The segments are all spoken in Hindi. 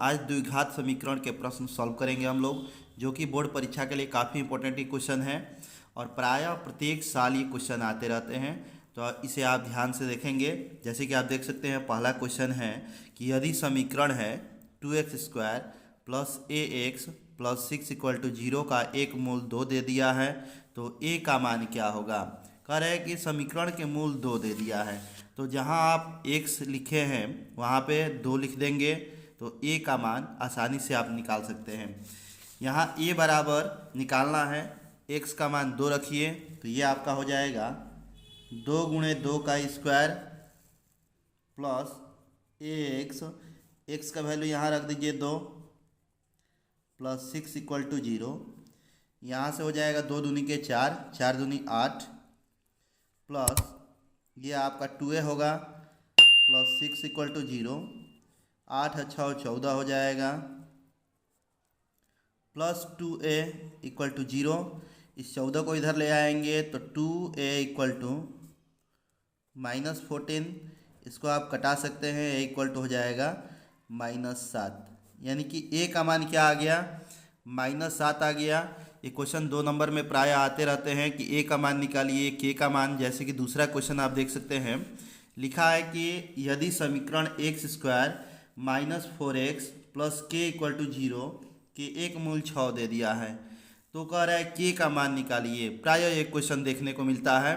आज द्विघात समीकरण के प्रश्न सॉल्व करेंगे हम लोग, जो कि बोर्ड परीक्षा के लिए काफ़ी इंपॉर्टेंट क्वेश्चन है और प्रायः प्रत्येक साल ये क्वेश्चन आते रहते हैं। तो इसे आप ध्यान से देखेंगे। जैसे कि आप देख सकते हैं, पहला क्वेश्चन है कि यदि समीकरण है 2x² plus ax plus 6 equal to 0 का एक मूल 2 दे दिया है, तो a का मान क्या होगा। कह रहे हैं कि समीकरण के मूल 2 दे दिया है, तो जहां आप x लिखे हैं वहां पे 2 लिख देंगे, तो a का मान आसानी से आप निकाल सकते हैं। यहाँ a बराबर निकालना है, x का मान 2 रखिए, तो ये आपका हो जाएगा 2 गुणे 2 का स्क्वायर प्लस ax, x का वैल्यू यहाँ रख दीजिए 2 प्लस 6 इक्वल टू 0। यहाँ से हो जाएगा 2 दूनी के 4, 4 दूनी 8 प्लस ये आपका 2a होगा प्लस 6 इक्वल टू 0, 8 अच्छा 14 हो जाएगा प्लस 2a इक्वल टू 0। इस 14 को इधर ले आएंगे तो 2a इक्वल टू -14, इसको आप कटा सकते हैं, a इक्वल टू हो जाएगा -7, यानी कि a का मान क्या आ गया, -7 आ गया। ये क्वेश्चन 2 नंबर में प्राय आते रहते हैं कि a का मान निकालिए, k का मान। जैसे कि दूसरा क्वेश्चन आप देख सकते हैं, लिखा है कि यदि समीकरण x² -4x plus k equal to 0 के एक मूल 6 दे दिया है, तो कह रहा है k का मान निकालिए। प्राय ये क्वेश्चन देखने को मिलता है।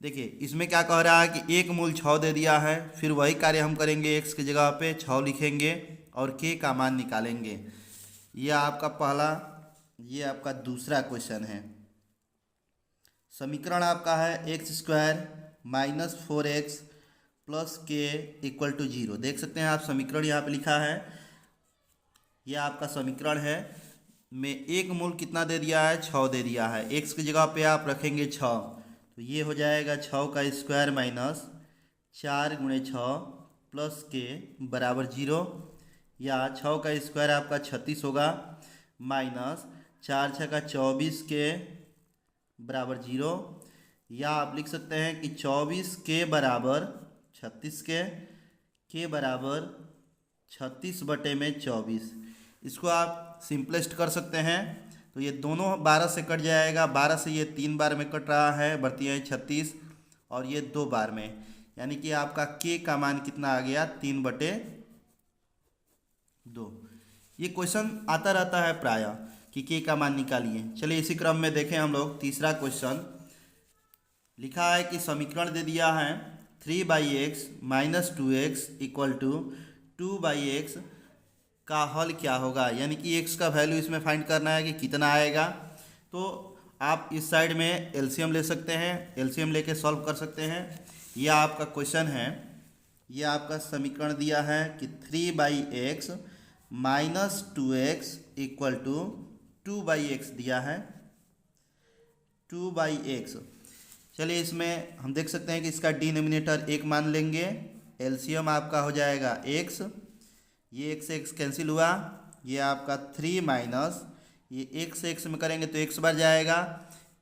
देखिए इसमें क्या कह रहा है कि एक मूल 6 दे दिया है, फिर वही कार्य हम करेंगे, x की जगह पे 6 लिखेंगे और k का मान निकालेंगे। ये आपका पहला, ये आपका दूसरा क्वेश्चन है। समीकरण आपका है x² -4x plus k equal to 0। देख सकते हैं आप, समीकरण यहाँ पे लिखा है, यह आपका समीकरण है में एक मूल कितना दे दिया है, 6 दे दिया है। x की जगह पे आप रखेंगे 6, तो ये हो जाएगा 6 का स्क्वायर माइनस 4 गुणे 6 प्लस k बराबर 0, या 6 का स्क्वायर आपका 36 होगा माइनस 4 6 का 24 के बराबर 0, या आप लिख सकते हैं कि 24 के बराबर 36 के बराबर 36 बटे में 24। इसको आप सिंपलेस्ट कर सकते हैं, तो ये दोनों 12 से कट जाएगा, 12 से ये 3 बार में कट रहा है, बढ़ती है 36 और ये 2 बार में, यानी कि आपका k का मान कितना आ गया, 3 बटे 2। ये क्वेश्चन आता रहता है प्राय कि k का मान निकालिए। चलिए इसी क्रम में देखें हम लोग तीसरा क्वेश्चन। लिखा है कि समीकरण दे दिया है 3/x - 2x equal to 2/x का हल क्या होगा, यानी कि x का वैल्यू इसमें फाइंड करना है कि कितना आएगा। तो आप इस साइड में एलसीएम ले सकते हैं, एलसीएम लेके सॉल्व कर सकते हैं। यह आपका क्वेश्चन है, यह आपका समीकरण दिया है कि 3/x - 2x equal to 2/x दिया है, 2/x। चलिए इसमें हम देख सकते हैं कि इसका डिनोमिनेटर 1 मान लेंगे, एलसीएम आपका हो जाएगा x, ये x से x कैंसिल हुआ, ये आपका 3 माइनस ये x से x में करेंगे तो x बार जाएगा,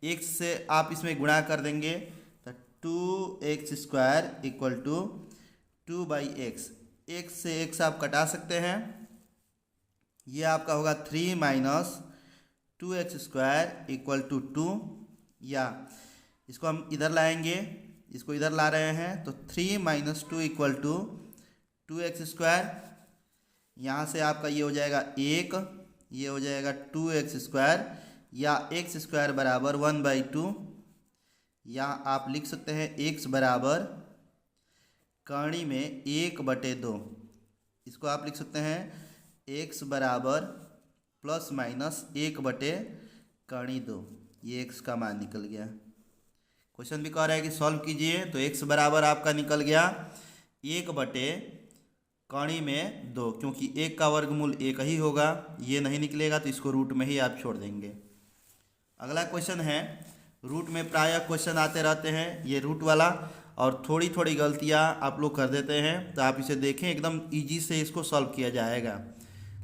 x से आप इसमें गुणा कर देंगे तो 2x² equal to 2/x। x से x आप कटा सकते हैं, ये आपका होगा 3 माइनस 2x² इक्वल टू 2, या इसको हम इधर लाएंगे, इसको इधर ला रहे हैं तो 3 - 2 इक्वल टू 2x²। यहाँ से आपका ये हो जाएगा 1, ये हो जाएगा 2x², या x² बराबर 1/2, या आप लिख सकते हैं x बराबर कर्ण में 1/2। इसको आप लिख सकते हैं x बराबर प्लस माइनस 1/2। ये x का मान निकल गया। क्वेश्चन भी कह रहा है कि सॉल्व कीजिए, तो x बराबर आपका निकल गया 1/2 में 2, क्योंकि 1 का वर्गमूल 1 ही होगा, ये नहीं निकलेगा तो इसको रूट में ही आप छोड़ देंगे। अगला क्वेश्चन है, रूट में प्रायः क्वेश्चन आते रहते हैं, ये रूट वाला, और थोड़ी थोड़ी गलतियां आप लोग कर देते हैं, तो आप इसे देखें, एकदम इजी से इसको सॉल्व किया जाएगा।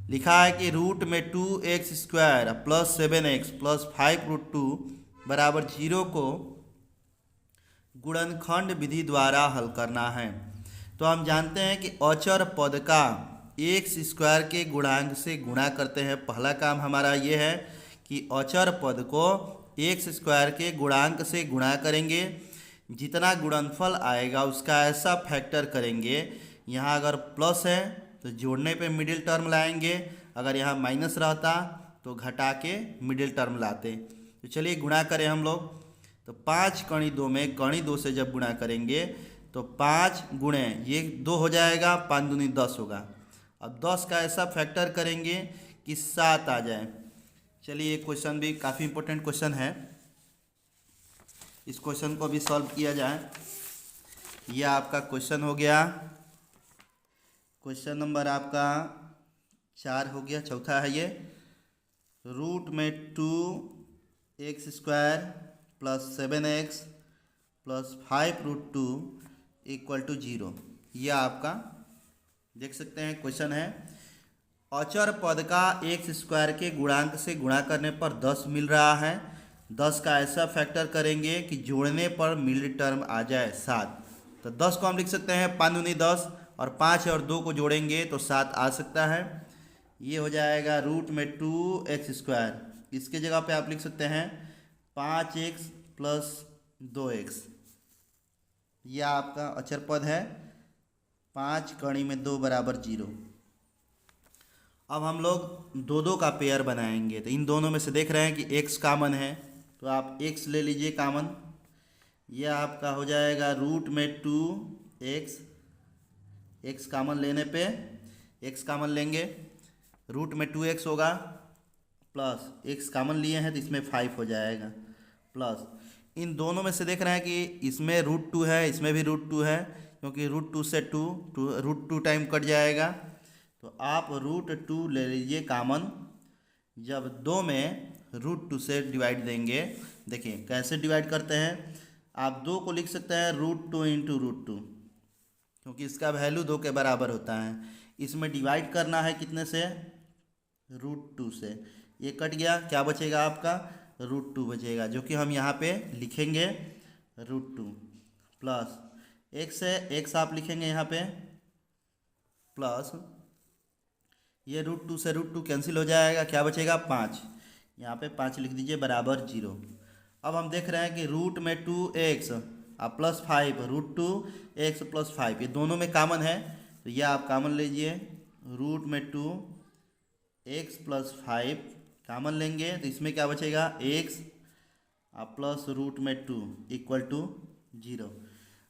लिखा है कि रूट में 2x² प्लस 7x प्लस 5√2 बराबर 0 को गुणनखंड विधि द्वारा हल करना है। तो हम जानते हैं कि अचर पद का एक्स स्क्वायर के गुणांक से गुणा करते हैं। पहला काम हमारा ये है कि अचर पद को एक्स स्क्वायर के गुणांक से गुणा करेंगे, जितना गुणनफल आएगा उसका ऐसा फैक्टर करेंगे, यहाँ अगर प्लस है तो जोड़ने पे मिडिल टर्म लाएंगे, अगर यहाँ माइनस रहता तो घटा के मिडिल टर्म लाते। तो चलिए गुणा करें हम लोग। तो 5 कणी 2 में कणी 2 से जब गुणा करेंगे तो 5 गुणे ये 2 हो जाएगा, 5 दूनी 10 होगा। अब 10 का ऐसा फैक्टर करेंगे कि 7 आ जाए। चलिए ये क्वेश्चन भी काफ़ी इंपॉर्टेंट क्वेश्चन है, इस क्वेश्चन को भी सॉल्व किया जाए। ये आपका क्वेश्चन हो गया, क्वेश्चन नंबर आपका 4 हो गया, चौथा है ये। रूट में 2x square plus 7x plus 5√2 equal to 0, यह आपका देख सकते हैं क्वेश्चन है। अचर पद का एक्स स्क्वायर के गुणांक से गुणा करने पर 10 मिल रहा है। 10 का ऐसा फैक्टर करेंगे कि जोड़ने पर मिडिल टर्म आ जाए 7। तो 10 को हम लिख सकते हैं 5 दूनी 10, और 5 और 2 को जोड़ेंगे तो 7 आ सकता है। ये हो जाएगा रूट में 2x स्क्वायर, इसके जगह पे आप लिख सकते हैं 5x प्लस 2x, यह आपका अचर पद है। 5 कणी में 2 बराबर 0। अब हम लोग 2 का पेयर बनाएंगे। तो इन दोनों में से देख रहे हैं कि x कॉमन है, तो आप x ले लीजिए कॉमन। यह आपका हो जाएगा रूट में 2x, x कॉमन लेने पे x कॉमन लेंगे, रूट में 2x होगा, प्लस x कॉमन लिए हैं तो इसमें 5 हो जाएगा, प्लस इन दोनों में से देख रहे हैं कि इसमें रूट 2 है, इसमें भी रूट 2 है, क्योंकि रूट 2 से रूट 2 टाइम कट जाएगा। तो आप रूट 2 ले लीजिए कॉमन। जब 2 में रूट 2 से डिवाइड देंगे, देखिए कैसे डिवाइड करते हैं। आप 2 को लिख सकते हैं रूट 2 इंटू रूट 2, क्योंकि इसका वैल्यू 2 के बराबर होता है। इसमें डिवाइड करना है कितने से, रूट 2 से। ये कट गया, क्या बचेगा आपका, रूट 2 बचेगा, जो कि हम यहाँ पे लिखेंगे रूट 2, प्लस x है, x आप लिखेंगे यहाँ पे, प्लस ये रूट 2 से रूट 2 कैंसिल हो जाएगा, क्या बचेगा 5, यहाँ पे 5 लिख दीजिए बराबर 0। अब हम देख रहे हैं कि रूट में 2x और प्लस 5, रूट 2x प्लस 5 ये दोनों में कॉमन है, तो यह आप कॉमन लीजिए। रूट में 2x प्लस 5 कॉमन लेंगे तो इसमें क्या बचेगा, x प्लस रूट में 2 इक्वल टू 0।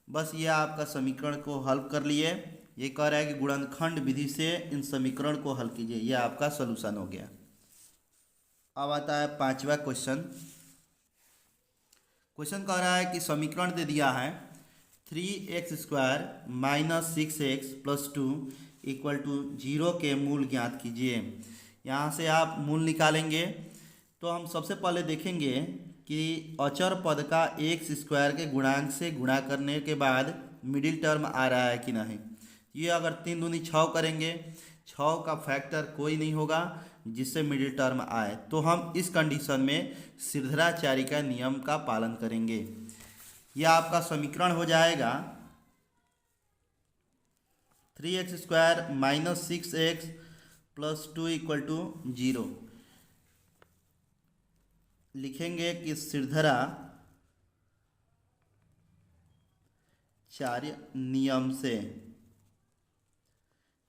बस ये आपका समीकरण को हल कर लिए। ये कह रहा है कि गुणनखंड विधि से इन समीकरण को हल कीजिए, ये आपका सॉल्यूशन हो गया। अब आता है 5वां क्वेश्चन। क्वेश्चन कह रहा है कि समीकरण दे दिया है 3x square minus 6x plus 2 equal to 0 के मूल ज्ञात कीजिए। यहाँ से आप मूल निकालेंगे तो हम सबसे पहले देखेंगे कि अचर पद का एक्स स्क्वायर के गुणांक से गुणा करने के बाद मिडिल टर्म आ रहा है कि नहीं। ये अगर 3 दूनी 6 करेंगे, 6 का फैक्टर कोई नहीं होगा जिससे मिडिल टर्म आए, तो हम इस कंडीशन में सिरधराचार्य का नियम का पालन करेंगे। यह आपका समीकरण हो जाएगा 3x square minus 6x plus 2 equal to 0। लिखेंगे कि सिरधराचार्य नियम से,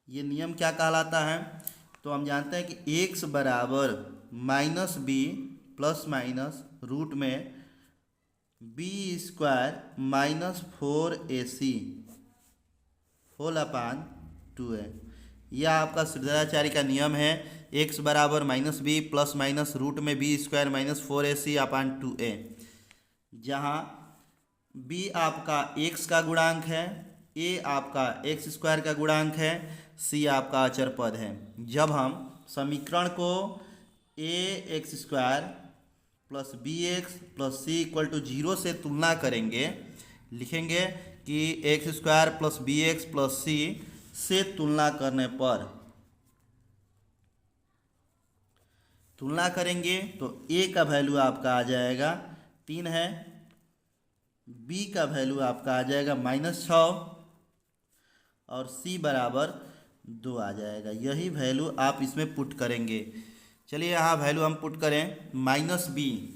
ये नियम क्या कहलाता है, तो हम जानते हैं कि x बराबर minus B plus minus root में B square minus 4ac whole upon 2a। यह आपका सिरधराचार्य का नियम है। x बराबर minus B plus minus root में B square minus 4ac upon 2a, जहाँ b आपका x का गुणांक है, a आपका x स्क्वायर का गुणांक है, c आपका अचर पद है। जब हम समीकरण को ax square plus bx plus c equal to 0 से तुलना करेंगे, लिखेंगे कि x square plus bx plus c से तुलना करने पर, तुलना करेंगे तो a का वैल्यू आपका आ जाएगा 3 है, b का वैल्यू आपका आ जाएगा -6 और c बराबर 2 आ जाएगा। यही वैल्यू आप इसमें पुट करेंगे। चलिए यहाँ वैल्यू हम पुट करें, माइनस बी,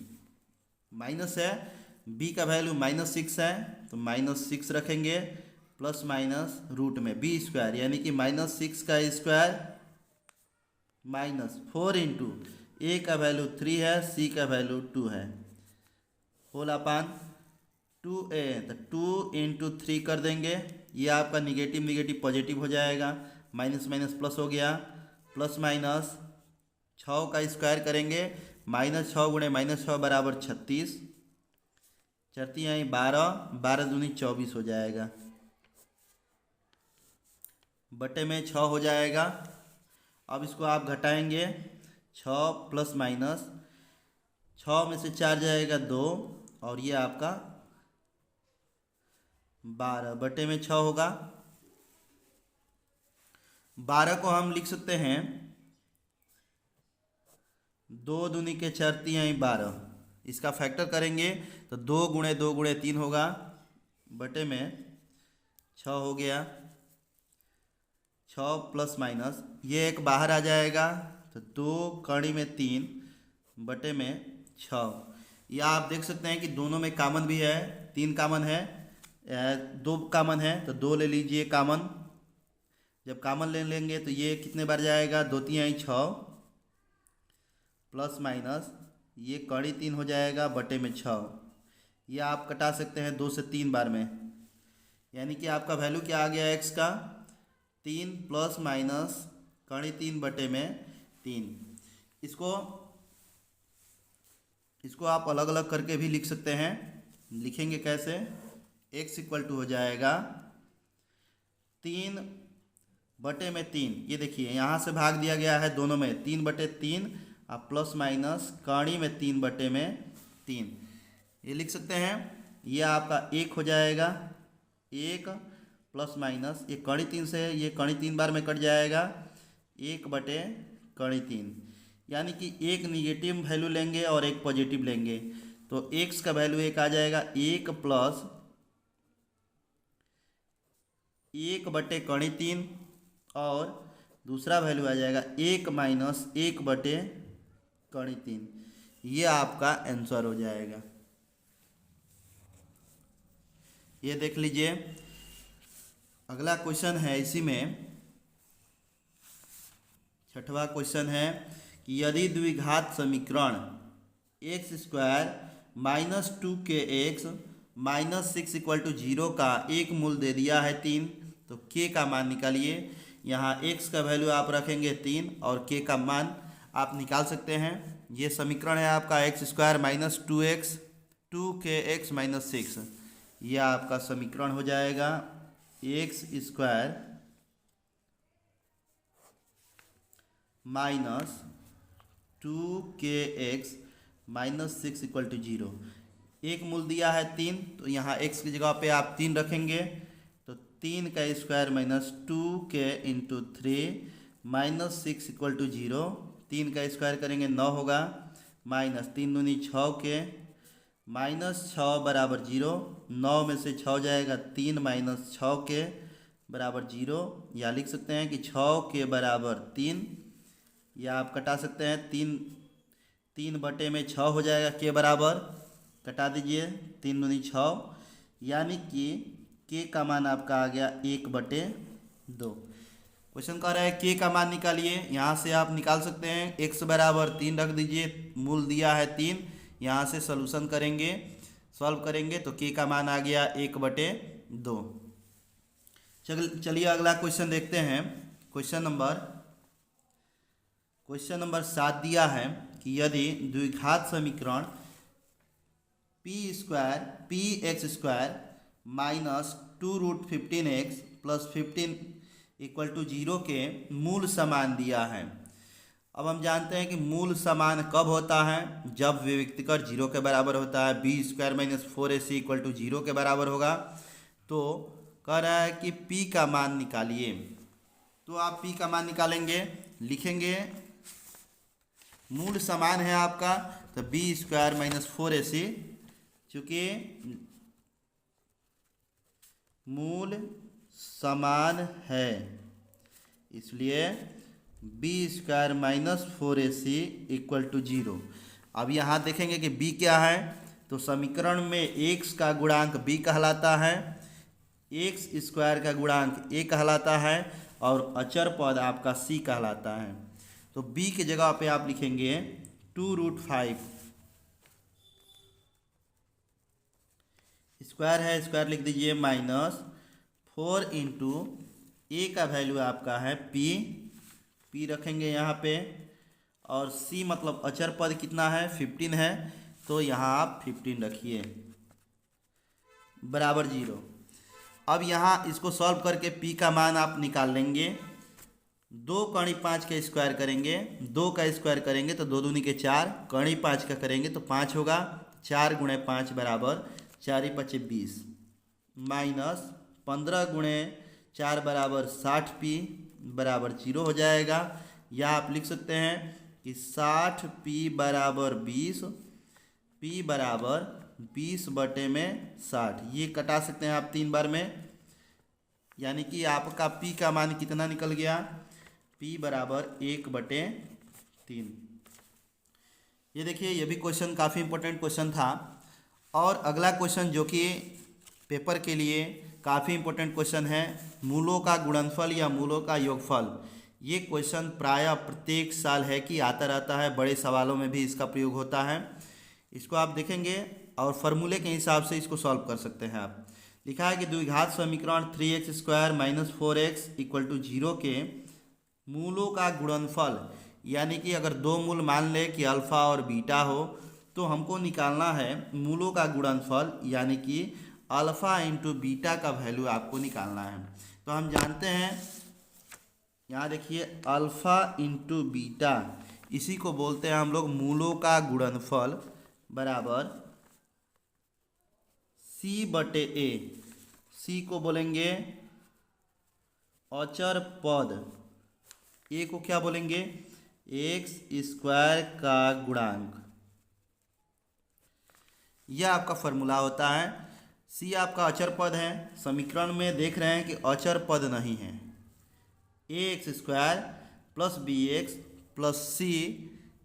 माइनस है, बी का वैल्यू -6 है तो -6 रखेंगे, प्लस माइनस रूट में बी स्क्वायर, यानी कि -6 का स्क्वायर -4 इंटू ए का वैल्यू 3 है, सी का वैल्यू 2 है, होल अपान 2a, तो 2 इंटू 3 कर देंगे। ये आपका निगेटिव निगेटिव पॉजिटिव हो जाएगा, माइनस माइनस प्लस हो गया, प्लस माइनस 6 का स्क्वायर करेंगे, -6 गुणे -6 बराबर 36, चरती आई 12, 12 दूनी 24 हो जाएगा, बटे में 6 हो जाएगा। अब इसको आप घटाएंगे, 6 प्लस माइनस 6 में से 4 जाएगा 2, और ये आपका 12 बटे में 6 होगा। 12 को हम लिख सकते हैं 2 दूनी के 4 तिहाई 12, इसका फैक्टर करेंगे तो 2 गुणे 2 गुणे 3 होगा, बटे में 6 हो गया, 6 प्लस माइनस ये एक बाहर आ जाएगा तो 2 कड़ी में 3 बटे में 6। या आप देख सकते हैं कि दोनों में कॉमन भी है, 3 कॉमन है, 2 कॉमन है तो 2 ले लीजिए कॉमन। जब कॉमन ले लेंगे तो ये कितने बार जाएगा, 2 तिहाई 6 प्लस माइनस ये कड़ी 3 हो जाएगा, बटे में 6। ये आप कटा सकते हैं 2 से 3 बार में, यानी कि आपका वैल्यू क्या आ गया एक्स का, 3 प्लस माइनस कड़ी 3 बटे में 3। इसको आप अलग अलग करके भी लिख सकते हैं। लिखेंगे कैसे, x इक्वल टू हो जाएगा 3 बटे में 3, ये देखिए यहाँ से भाग दिया गया है दोनों में, 3 बटे 3 और प्लस माइनस कड़ी में 3 बटे में 3, ये लिख सकते हैं। ये आपका 1 हो जाएगा, 1 प्लस माइनस ये कड़ी 3 से ये कड़ी 3 बार में कट जाएगा, 1 बटे कड़ी 3, यानी कि एक निगेटिव वैल्यू लेंगे और एक पॉजिटिव लेंगे तो x का वैल्यू 1 आ जाएगा, 1 प्लस 1 बटे कड़ी 3, और दूसरा वैल्यू आ जाएगा 1 माइनस 1 बटे कड़ी 3। ये आपका आंसर हो जाएगा। ये देख लीजिए, अगला क्वेश्चन है, इसी में 6वां क्वेश्चन है कि यदि द्विघात समीकरण एक्स स्क्वायर -2kx -6 = 0 का एक मूल दे दिया है 3, तो k का मान निकालिए। यहाँ x का वैल्यू आप रखेंगे 3 और k का मान आप निकाल सकते हैं। ये समीकरण है आपका एक्स स्क्वायर -2x 2kx -6, यह आपका समीकरण हो जाएगा एक्स स्क्वायर -2kx -6 = 0। एक मूल दिया है 3, तो यहाँ x की जगह पे आप 3 रखेंगे, तो 3 का स्क्वायर -2k इंटू 3 -6 = 0, 3 का स्क्वायर करेंगे 9 होगा, माइनस 3 दूनी 6k -6 बराबर 0, 9 में से 6 जाएगा 3 माइनस 6k बराबर 0, या लिख सकते हैं कि 6k बराबर 3, या आप कटा सकते हैं 3 बटे में 6 हो जाएगा, के बराबर कटा दीजिए 3 दूनी 6, यानी कि के का मान आपका आ गया 1/2। क्वेश्चन कह रहा है के का मान निकालिए। यहाँ से आप निकाल सकते हैं, x बराबर 3 रख दीजिए, मूल दिया है 3, यहाँ से सॉल्यूशन करेंगे, सॉल्व करेंगे तो के का मान आ गया 1/2। चलिए अगला क्वेश्चन देखते हैं। क्वेश्चन नंबर 7 दिया है कि यदि द्विघात समीकरण px² -2√15x + 15 = 0 के मूल समान दिया है। अब हम जानते हैं कि मूल समान कब होता है, जब विविक्तिकर 0 के बराबर होता है, b² - 4ac = 0 के बराबर होगा। तो कह रहा है कि p का मान निकालिए, तो आप p का मान निकालेंगे, लिखेंगे मूल समान है आपका तो b² - 4ac, चूँकि मूल समान है इसलिए B square minus 4ac equal to 0। अब यहाँ देखेंगे कि b क्या है, तो समीकरण में x का गुणांक b कहलाता है, एक्स स्क्वायर का गुणांक a कहलाता है और अचर पद आपका c कहलाता है। तो b की जगह पे आप लिखेंगे 2√5, स्क्वायर है स्क्वायर लिख दीजिए, माइनस 4 इंटू ए का वैल्यू आपका है p रखेंगे यहाँ पे, और c मतलब अचर पद कितना है 15 है, तो यहाँ आप 15 रखिए बराबर 0। अब यहाँ इसको सॉल्व करके p का मान आप निकाल लेंगे। 2 कड़ी 5 का स्क्वायर करेंगे, 2 का स्क्वायर करेंगे तो 2 दूनी के 4, कड़ी 5 का करेंगे तो 5 होगा, 4 गुणे 5 बराबर 4 × 5 = 20, माइनस 15 गुणे 4 बराबर 60p बराबर 0 हो जाएगा। या आप लिख सकते हैं कि 60p बराबर 20, p बराबर 20/60, ये कटा सकते हैं आप 3 बार में, यानी कि आपका p का मान कितना निकल गया, p बराबर 1/3। ये देखिए, ये भी क्वेश्चन काफ़ी इंपॉर्टेंट क्वेश्चन था। और अगला क्वेश्चन जो कि पेपर के लिए काफ़ी इंपॉर्टेंट क्वेश्चन है, मूलों का गुणनफल या मूलों का योगफल। ये क्वेश्चन प्रायः प्रत्येक साल है कि आता रहता है, बड़े सवालों में भी इसका प्रयोग होता है। इसको आप देखेंगे और फॉर्मूले के हिसाब से इसको सॉल्व कर सकते हैं आप। लिखा है कि द्विघात समीकरण 3x² - 4x = 0 के मूलों का गुणनफल, यानी कि अगर दो मूल मान ले कि अल्फ़ा और बीटा हो, तो हमको निकालना है मूलों का गुणनफल, यानी कि अल्फ़ा इंटू बीटा का वैल्यू आपको निकालना है। तो हम जानते हैं, यहाँ देखिए, अल्फ़ा इंटू बीटा, इसी को बोलते हैं हम लोग मूलों का गुणनफल बराबर c/a। c को बोलेंगे अचर पद, a को क्या बोलेंगे, x² का गुणांक। यह आपका फॉर्मूला होता है। c आपका अचर पद है, समीकरण में देख रहे हैं कि अचर पद नहीं है, ax² + bx +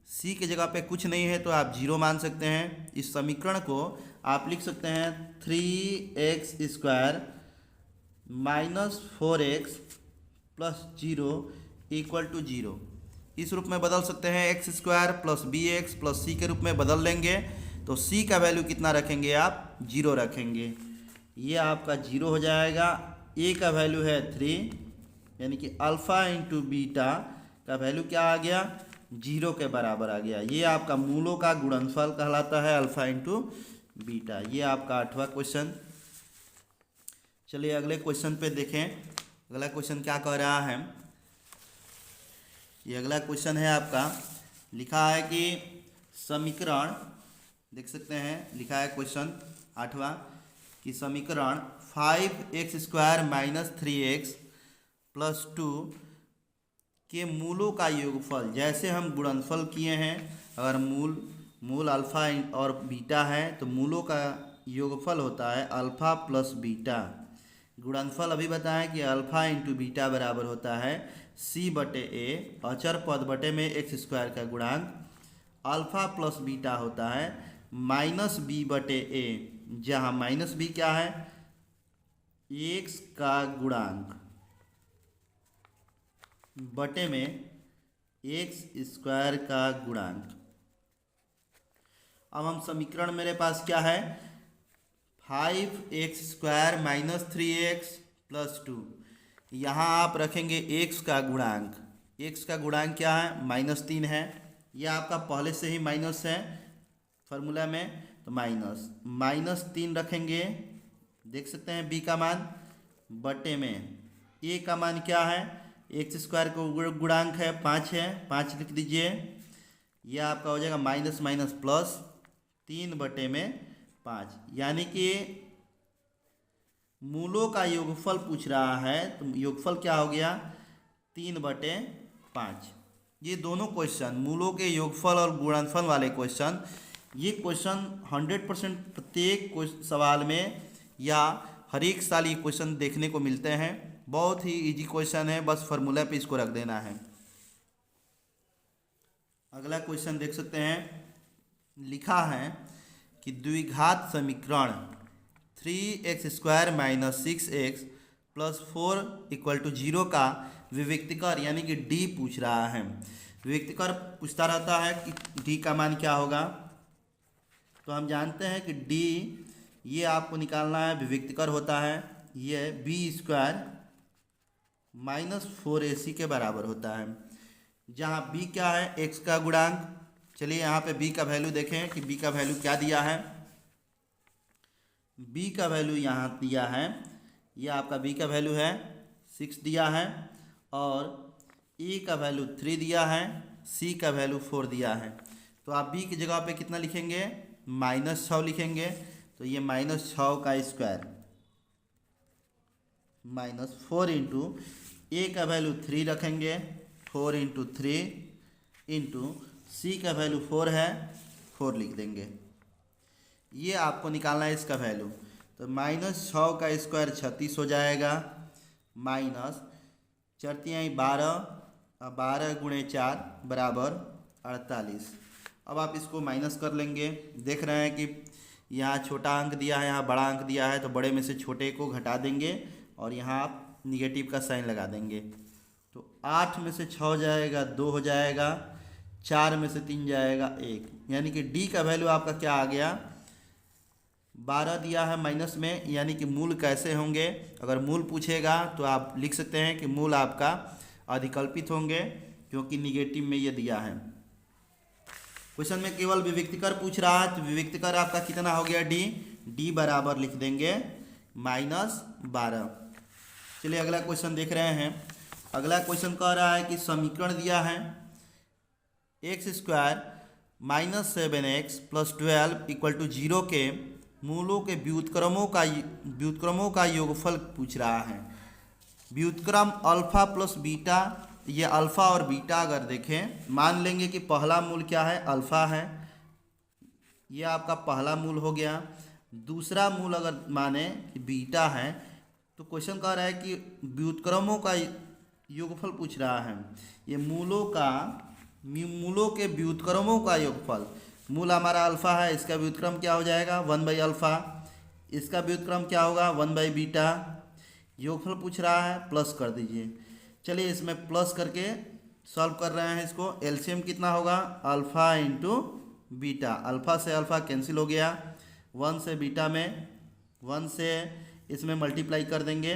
c की जगह पे कुछ नहीं है तो आप 0 मान सकते हैं। इस समीकरण को आप लिख सकते हैं 3x² - 4x + 0 = 0। इस रूप में बदल सकते हैं, x² + bx + c के रूप में बदल लेंगे तो c का वैल्यू कितना रखेंगे आप, 0 रखेंगे। ये आपका 0 हो जाएगा। a का वैल्यू है 3, यानी कि अल्फ़ा इंटू बीटा का वैल्यू क्या आ गया, 0 के बराबर आ गया। ये आपका मूलों का गुणनफल कहलाता है, अल्फ़ा इंटू बीटा। ये आपका 8वां क्वेश्चन। चलिए अगले क्वेश्चन पे देखें, अगला क्वेश्चन क्या कह रहा है। ये अगला क्वेश्चन है आपका, लिखा है कि समीकरण, देख सकते हैं, लिखा है क्वेश्चन 8वां कि समीकरण 5x² - 3x + 2 के मूलों का योगफल, जैसे हम गुणनफल किए हैं, अगर मूल अल्फ़ा और बीटा है तो मूलों का योगफल होता है अल्फ़ा + बीटा। गुणनफल अभी बताएं कि अल्फ़ा इंटू बीटा बराबर होता है c/a, अचर पद बटे में x² का गुणांक, अल्फ़ा + बीटा होता है -b/a, जहाँ -b क्या है, x का गुणांक बटे में x² का गुणांक। अब हम समीकरण, मेरे पास क्या है, 5x² - 3x + 2, यहाँ आप रखेंगे x का गुणांक। x का गुणांक क्या है, -3 है, यह आपका पहले से ही माइनस है फार्मूला में, तो -3 रखेंगे, देख सकते हैं b का मान, बटे में a का मान क्या है, x² का गुणांक है 5 है, 5 लिख दीजिए। यह आपका हो जाएगा माइनस +3 बटे में 5, यानी कि मूलों का योगफल पूछ रहा है, तो योगफल क्या हो गया, 3/5। ये दोनों क्वेश्चन, मूलों के योगफल और गुणनफल वाले क्वेश्चन, ये क्वेश्चन 100% प्रत्येक सवाल में या हर एक साल ये क्वेश्चन देखने को मिलते हैं। बहुत ही इजी क्वेश्चन है, बस फार्मूला पे इसको रख देना है। अगला क्वेश्चन देख सकते हैं, लिखा है कि द्विघात समीकरण 3x² - 6x + 4 = 0 का विविक्तकर यानी कि डी पूछ रहा है। विविक्तकर पूछता रहता है कि डी का मान क्या होगा, तो हम जानते हैं कि डी ये आपको निकालना है, विविक्तकर होता है ये b² - 4ac के बराबर होता है, जहाँ b क्या है, x का गुणांक। चलिए यहाँ पे b का वैल्यू देखें कि b का वैल्यू क्या दिया है। b का वैल्यू यहाँ दिया है, ये आपका b का वैल्यू है 6 दिया है, और e का वैल्यू 3 दिया है, c का वैल्यू 4 दिया है। तो आप b की जगह पे कितना लिखेंगे, -6 लिखेंगे। तो ये -6 का स्क्वायर -4 इंटू ए का वैल्यू 3 रखेंगे, 4 इंटू 3 इंटू सी का वैल्यू 4 है, 4 लिख देंगे। ये आपको निकालना है इसका वैल्यू। तो -6 का स्क्वायर 36 हो जाएगा, माइनस 4 12, 12 × 4 बराबर 48। अब आप इसको माइनस कर लेंगे। देख रहे हैं कि यहाँ छोटा अंक दिया है, यहाँ बड़ा अंक दिया है, तो बड़े में से छोटे को घटा देंगे और यहाँ आप निगेटिव का साइन लगा देंगे। तो 8 में से 6 जाएगा 2 हो जाएगा, 4 में से 3 जाएगा 1, यानी कि डी का वैल्यू आपका क्या आ गया, 12 दिया है माइनस में, यानी कि मूल कैसे होंगे। अगर मूल पूछेगा तो आप लिख सकते हैं कि मूल आपका अधिकल्पित होंगे, क्योंकि निगेटिव में ये दिया है। क्वेश्चन में केवल विविक्तकर पूछ रहा है, तो विविक्तकर आपका कितना हो गया, डी बराबर लिख देंगे -12। चलिए अगला क्वेश्चन देख रहे हैं। अगला क्वेश्चन कह रहा है कि समीकरण दिया है x² - 7x + 12 = 0 के मूलों के व्युत्क्रमों का योगफल पूछ रहा है। व्युत्क्रम अल्फा प्लस बीटा, ये अल्फ़ा और बीटा अगर देखें, मान लेंगे कि पहला मूल क्या है, अल्फ़ा है, ये आपका पहला मूल हो गया। दूसरा मूल अगर माने कि बीटा है, तो क्वेश्चन कह रहा है कि व्युत्क्रमों का योगफल पूछ रहा है। ये मूलों के व्युत्क्रमों का योगफल, मूल हमारा अल्फ़ा है, इसका व्युत्क्रम क्या हो जाएगा 1/α, इसका व्युत्क्रम क्या होगा 1/बीटा। योगफल पूछ रहा है, प्लस कर दीजिए। चलिए इसमें प्लस करके सॉल्व कर रहे हैं इसको। एलसीएम कितना होगा, अल्फ़ा इंटू बीटा, अल्फ़ा से अल्फ़ा कैंसिल हो गया, 1 से बीटा में 1 से इसमें मल्टीप्लाई कर देंगे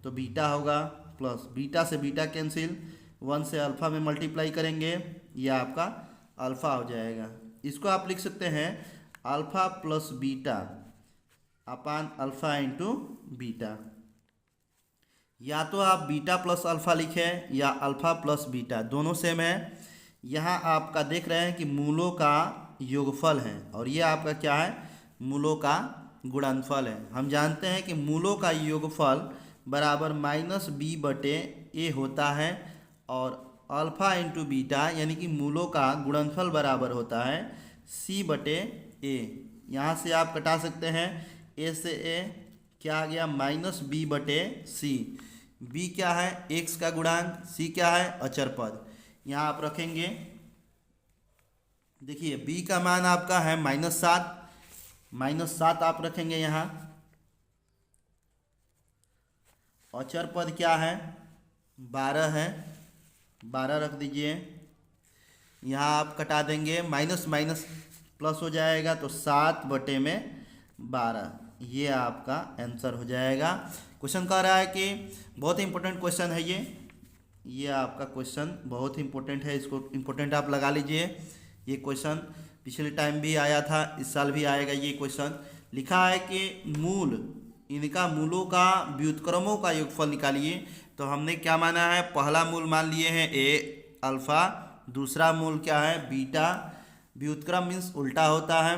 तो बीटा होगा, प्लस बीटा से बीटा कैंसिल, 1 से अल्फ़ा में मल्टीप्लाई करेंगे, यह आपका अल्फ़ा हो जाएगा। इसको आप लिख सकते हैं अल्फ़ा प्लस बीटा अपान अल्फ़ा इंटू बीटा। या तो आप बीटा प्लस अल्फ़ा लिखें या अल्फ़ा प्लस बीटा, दोनों सेम है। यहाँ आपका देख रहे हैं कि मूलों का योगफल है, और ये आपका क्या है, मूलों का गुणनफल है। हम जानते हैं कि मूलों का योगफल बराबर -b/a होता है, और अल्फ़ा इंटू बीटा यानी कि मूलों का गुणनफल बराबर होता है c/a। यहाँ से आप कटा सकते हैं, a से a क्या आ गया -b/c। b क्या है, x का गुणांक, c क्या है, अचर पद। यहाँ आप रखेंगे, देखिए b का मान आपका है -7 आप रखेंगे यहाँ। अचर पद क्या है, 12 है, 12 रख दीजिए। यहाँ आप कटा देंगे, माइनस माइनस प्लस हो जाएगा, तो 7/12 ये आपका आंसर हो जाएगा। क्वेश्चन कह रहा है कि बहुत ही इंपॉर्टेंट क्वेश्चन है ये आपका क्वेश्चन बहुत ही इंपॉर्टेंट है, इसको इंपॉर्टेंट आप लगा लीजिए। ये क्वेश्चन पिछले टाइम भी आया था, इस साल भी आएगा। ये क्वेश्चन लिखा है कि इनका मूलों का व्युत्क्रमों का योगफल निकालिए। तो हमने क्या माना है, पहला मूल मान लिए हैं a अल्फ़ा, दूसरा मूल क्या है बीटा। व्युत्क्रम मीन्स उल्टा होता है,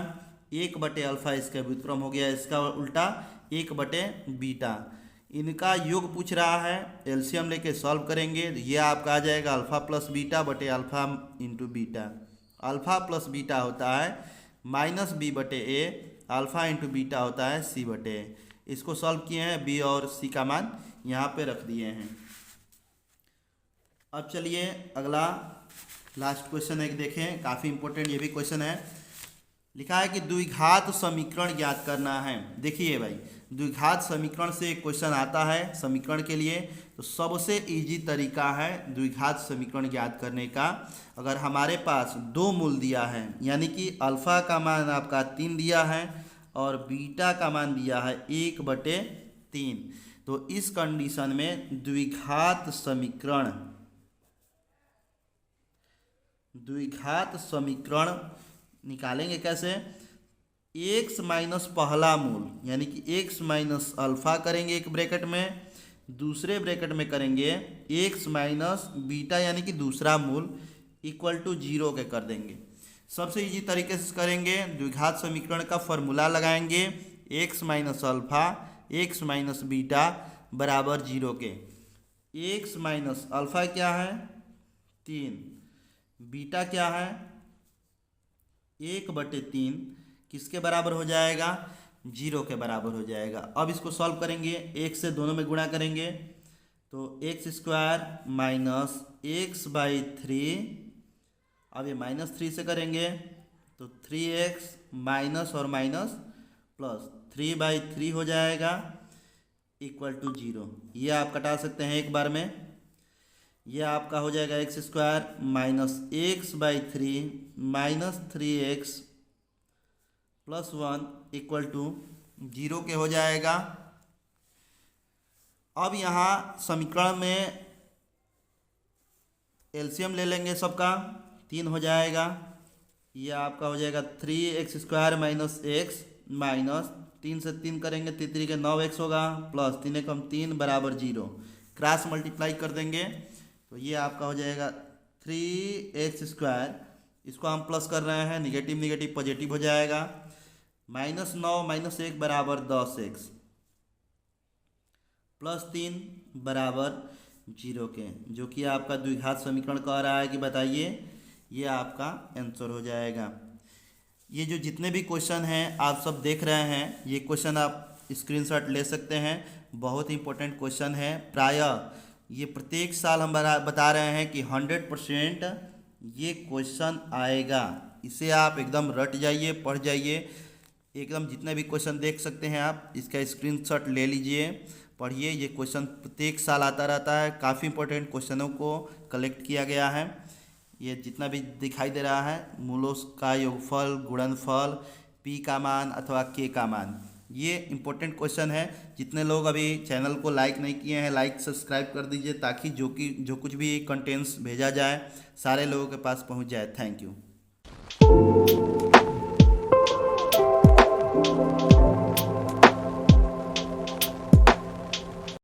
1/अल्फ़ा इसका व्युत्क्रम हो गया, इसका उल्टा 1/बीटा। इनका योग पूछ रहा है, एलसीएम लेके सॉल्व करेंगे, ये आपका आ जाएगा अल्फ़ा प्लस बीटा बटे alpha into beta. Alpha plus beta होता है -b/a, अल्फ़ा इंटू बीटा होता है c/a। इसको सॉल्व किए हैं, b और c का मान यहाँ पे रख दिए हैं। अब चलिए अगला लास्ट क्वेश्चन एक देखें, काफ़ी इंपॉर्टेंट ये भी क्वेश्चन है। लिखा है कि द्विघात समीकरण ज्ञात करना है। देखिए भाई, द्विघात समीकरण से एक क्वेश्चन आता है समीकरण के लिए, तो सबसे इजी तरीका है द्विघात समीकरण ज्ञात करने का। अगर हमारे पास दो मूल दिया है, यानी कि अल्फ़ा का मान आपका 3 दिया है और बीटा का मान दिया है 1/3, तो इस कंडीशन में द्विघात समीकरण निकालेंगे कैसे। x माइनस पहला मूल यानी कि x माइनस अल्फ़ा करेंगे एक ब्रैकेट में, दूसरे ब्रैकेट में करेंगे x माइनस बीटा यानी कि दूसरा मूल इक्वल टू 0 के कर देंगे। सबसे इजी तरीके से करेंगे, द्विघात समीकरण का फॉर्मूला लगाएंगे, x minus alpha x minus beta बराबर 0 के। x माइनस अल्फ़ा क्या है 3, बीटा क्या है 1/3, किसके बराबर हो जाएगा 0 के बराबर हो जाएगा। अब इसको सॉल्व करेंगे, 1 से दोनों में गुणा करेंगे तो x² माइनस x/3, अब ये -3 से करेंगे तो 3x माइनस और माइनस प्लस 3/3 हो जाएगा इक्वल टू 0। ये आप कटा सकते हैं एक बार में, ये आपका हो जाएगा x² minus x/3 minus 3x plus 1 equal to 0 के हो जाएगा। अब यहाँ समीकरण में एलसीएम ले लेंगे सबका, 3 हो जाएगा। ये आपका हो जाएगा 3x² माइनस x माइनस 3 से 3 करेंगे 3 के 9x होगा प्लस 3 कम 3 बराबर 0, क्रॉस मल्टीप्लाई कर देंगे तो ये आपका हो जाएगा 3x², इसको हम प्लस कर रहे हैं, निगेटिव निगेटिव पॉजिटिव हो जाएगा, -9 माइनस 1 बराबर 10x प्लस 3 बराबर 0 के, जो कि आपका द्विघात समीकरण कह रहा है कि बताइए, ये आपका आंसर हो जाएगा। ये जो जितने भी क्वेश्चन हैं आप सब देख रहे हैं, ये क्वेश्चन आप स्क्रीनशॉट ले सकते हैं, बहुत ही इंपॉर्टेंट क्वेश्चन है। प्रायः ये प्रत्येक साल हम बता रहे हैं कि 100% ये क्वेश्चन आएगा। इसे आप एकदम रट जाइए, पढ़ जाइए, एकदम जितने भी क्वेश्चन देख सकते हैं आप इसका स्क्रीनशॉट ले लीजिए, पढ़िए। ये क्वेश्चन प्रत्येक साल आता रहता है, काफ़ी इंपॉर्टेंट क्वेश्चनों को कलेक्ट किया गया है। ये जितना भी दिखाई दे रहा है, मूलों का योगफल, गुणनफल, p का मान अथवा k का मान, ये इंपॉर्टेंट क्वेश्चन है। जितने लोग अभी चैनल को लाइक नहीं किए हैं, लाइक सब्सक्राइब कर दीजिए ताकि जो कुछ भी कंटेंट्स भेजा जाए सारे लोगों के पास पहुंच जाए। Thank you.